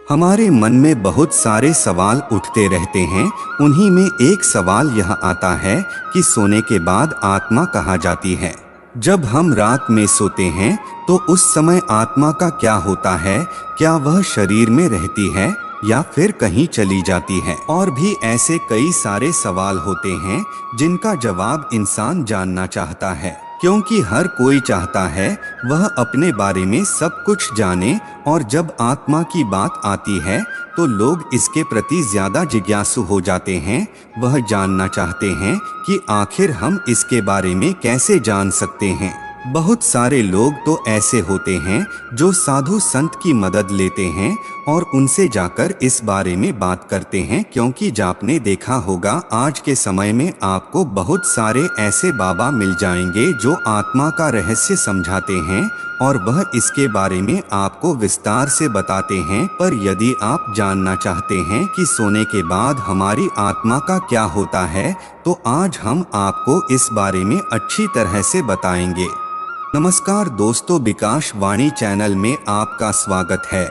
हमारे मन में बहुत सारे सवाल उठते रहते हैं। उन्हीं में एक सवाल यह आता है कि सोने के बाद आत्मा कहाँ जाती है। जब हम रात में सोते हैं तो उस समय आत्मा का क्या होता है? क्या वह शरीर में रहती है या फिर कहीं चली जाती है? और भी ऐसे कई सारे सवाल होते हैं जिनका जवाब इंसान जानना चाहता है, क्योंकि हर कोई चाहता है वह अपने बारे में सब कुछ जाने। और जब आत्मा की बात आती है तो लोग इसके प्रति ज्यादा जिज्ञासु हो जाते हैं। वह जानना चाहते हैं कि आखिर हम इसके बारे में कैसे जान सकते हैं। बहुत सारे लोग तो ऐसे होते हैं जो साधु संत की मदद लेते हैं और उनसे जाकर इस बारे में बात करते हैं, क्योंकि आपने देखा होगा आज के समय में आपको बहुत सारे ऐसे बाबा मिल जाएंगे जो आत्मा का रहस्य समझाते हैं और वह इसके बारे में आपको विस्तार से बताते हैं। पर यदि आप जानना चाहते हैं कि सोने के बाद हमारी आत्मा का क्या होता है तो आज हम आपको इस बारे में अच्छी तरह से बताएंगे। नमस्कार दोस्तों, विकास वाणी चैनल में आपका स्वागत है।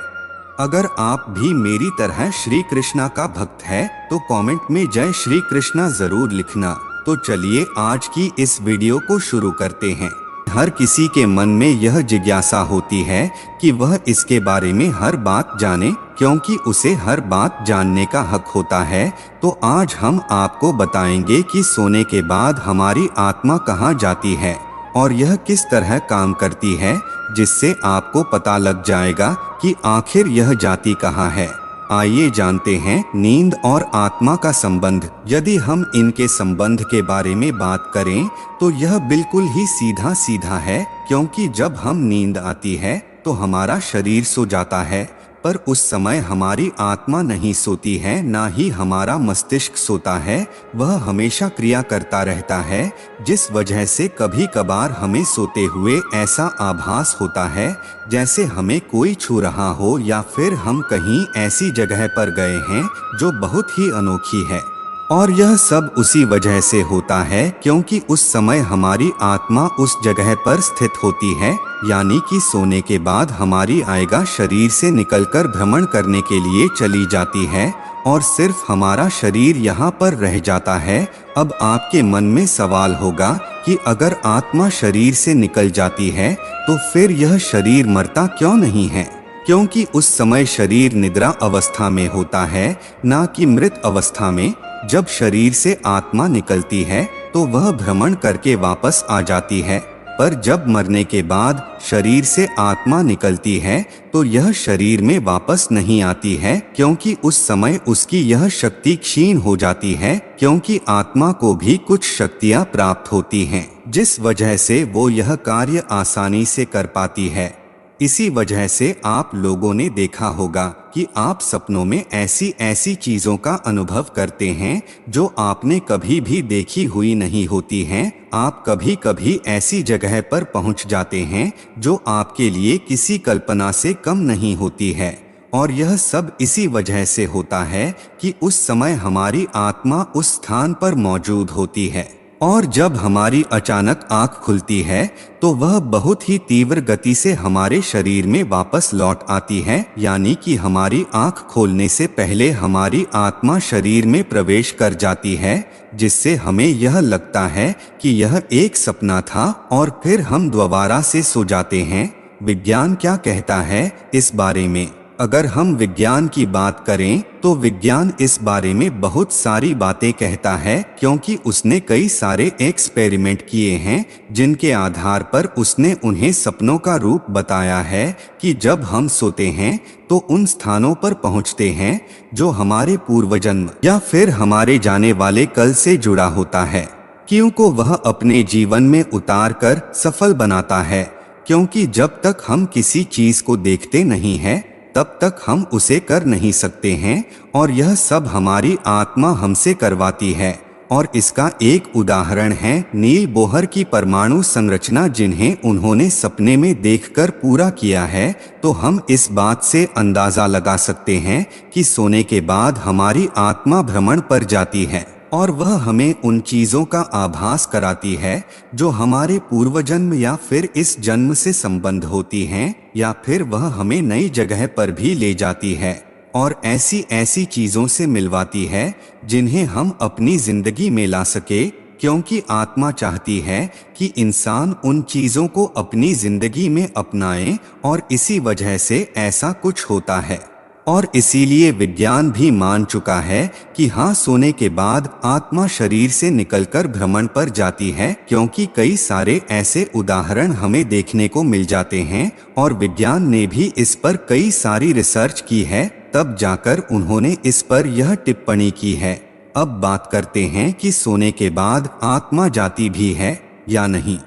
अगर आप भी मेरी तरह श्री कृष्णा का भक्त है तो कमेंट में जय श्री कृष्णा जरूर लिखना। तो चलिए आज की इस वीडियो को शुरू करते हैं। हर किसी के मन में यह जिज्ञासा होती है कि वह इसके बारे में हर बात जाने, क्योंकि उसे हर बात जानने का हक होता है। तो आज हम आपको बताएंगे कि सोने के बाद हमारी आत्मा कहाँ जाती है और यह किस तरह काम करती है, जिससे आपको पता लग जाएगा कि आखिर यह जाती कहाँ है। आइए जानते हैं नींद और आत्मा का संबंध। यदि हम इनके संबंध के बारे में बात करें तो यह बिल्कुल ही सीधा सीधा है, क्योंकि जब हम नींद आती है तो हमारा शरीर सो जाता है, पर उस समय हमारी आत्मा नहीं सोती है, ना ही हमारा मस्तिष्क सोता है। वह हमेशा क्रिया करता रहता है, जिस वजह से कभी कभार हमें सोते हुए ऐसा आभास होता है जैसे हमें कोई छू रहा हो, या फिर हम कहीं ऐसी जगह पर गए हैं जो बहुत ही अनोखी है। और यह सब उसी वजह से होता है क्योंकि उस समय हमारी आत्मा उस जगह पर स्थित होती है, यानी कि सोने के बाद हमारी आत्मा शरीर से निकलकर भ्रमण करने के लिए चली जाती है और सिर्फ हमारा शरीर यहाँ पर रह जाता है। अब आपके मन में सवाल होगा कि अगर आत्मा शरीर से निकल जाती है तो फिर यह शरीर मरता क्यों नहीं है? क्योंकि उस समय शरीर निद्रा अवस्था में होता है, ना कि मृत अवस्था में। जब शरीर से आत्मा निकलती है तो वह भ्रमण करके वापस आ जाती है, पर जब मरने के बाद शरीर से आत्मा निकलती है तो यह शरीर में वापस नहीं आती है, क्योंकि उस समय उसकी यह शक्ति क्षीण हो जाती है, क्योंकि आत्मा को भी कुछ शक्तियां प्राप्त होती हैं, जिस वजह से वो यह कार्य आसानी से कर पाती है। इसी वजह से आप लोगों ने देखा होगा कि आप सपनों में ऐसी ऐसी चीजों का अनुभव करते हैं जो आपने कभी भी देखी हुई नहीं होती हैं। आप कभी कभी ऐसी जगह पर पहुंच जाते हैं जो आपके लिए किसी कल्पना से कम नहीं होती है। और यह सब इसी वजह से होता है कि उस समय हमारी आत्मा उस स्थान पर मौजूद होती है। और जब हमारी अचानक आंख खुलती है तो वह बहुत ही तीव्र गति से हमारे शरीर में वापस लौट आती है, यानी कि हमारी आंख खोलने से पहले हमारी आत्मा शरीर में प्रवेश कर जाती है, जिससे हमें यह लगता है कि यह एक सपना था और फिर हम दोबारा से सो जाते हैं। विज्ञान क्या कहता है इस बारे में? अगर हम विज्ञान की बात करें तो विज्ञान इस बारे में बहुत सारी बातें कहता है, क्योंकि उसने कई सारे एक्सपेरिमेंट किए हैं जिनके आधार पर उसने उन्हें सपनों का रूप बताया है कि जब हम सोते हैं तो उन स्थानों पर पहुंचते हैं जो हमारे पूर्वजन्म या फिर हमारे जाने वाले कल से जुड़ा होता है, क्योंकि वह अपने जीवन में उतार कर सफल बनाता है। क्योंकि जब तक हम किसी चीज को देखते नहीं हैं तब तक हम उसे कर नहीं सकते हैं, और यह सब हमारी आत्मा हमसे करवाती है। और इसका एक उदाहरण है नील बोहर की परमाणु संरचना, जिन्हें उन्होंने सपने में देखकर पूरा किया है। तो हम इस बात से अंदाजा लगा सकते हैं कि सोने के बाद हमारी आत्मा भ्रमण पर जाती है और वह हमें उन चीजों का आभास कराती है जो हमारे पूर्व जन्म या फिर इस जन्म से संबंध होती हैं, या फिर वह हमें नई जगह पर भी ले जाती है। और ऐसी ऐसी चीजों से मिलवाती है जिन्हें हम अपनी जिंदगी में ला सके, क्योंकि आत्मा चाहती है कि इंसान उन चीजों को अपनी जिंदगी में अपनाए और इसी वजह से ऐसा कुछ होता है। और इसीलिए विज्ञान भी मान चुका है कि हाँ, सोने के बाद आत्मा शरीर से निकलकर भ्रमण पर जाती है, क्योंकि कई सारे ऐसे उदाहरण हमें देखने को मिल जाते हैं और विज्ञान ने भी इस पर कई सारी रिसर्च की है, तब जाकर उन्होंने इस पर यह टिप्पणी की है। अब बात करते हैं कि सोने के बाद आत्मा जाती भी है या नहीं,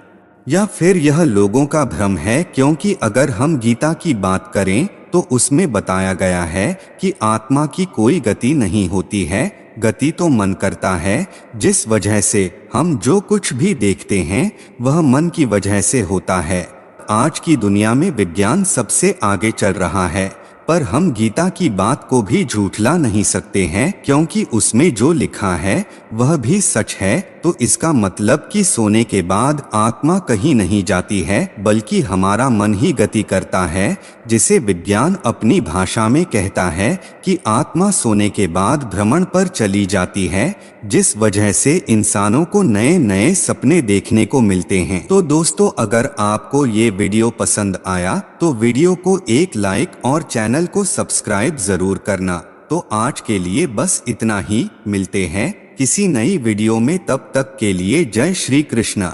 या फिर यह लोगों का भ्रम है, क्योंकि अगर हम गीता की बात करें तो उसमें बताया गया है कि आत्मा की कोई गति नहीं होती है, गति तो मन करता है, जिस वजह से हम जो कुछ भी देखते हैं वह मन की वजह से होता है। आज की दुनिया में विज्ञान सबसे आगे चल रहा है, पर हम गीता की बात को भी झूठला नहीं सकते हैं, क्योंकि उसमें जो लिखा है वह भी सच है। तो इसका मतलब कि सोने के बाद आत्मा कहीं नहीं जाती है, बल्कि हमारा मन ही गति करता है, जिसे विज्ञान अपनी भाषा में कहता है कि आत्मा सोने के बाद भ्रमण पर चली जाती है, जिस वजह से इंसानों को नए नए सपने देखने को मिलते हैं। तो दोस्तों, अगर आपको ये वीडियो पसंद आया तो वीडियो को एक लाइक और चैनल को सब्सक्राइब जरूर करना। तो आज के लिए बस इतना ही, मिलते हैं किसी नई वीडियो में, तब तक के लिए जय श्री कृष्ण।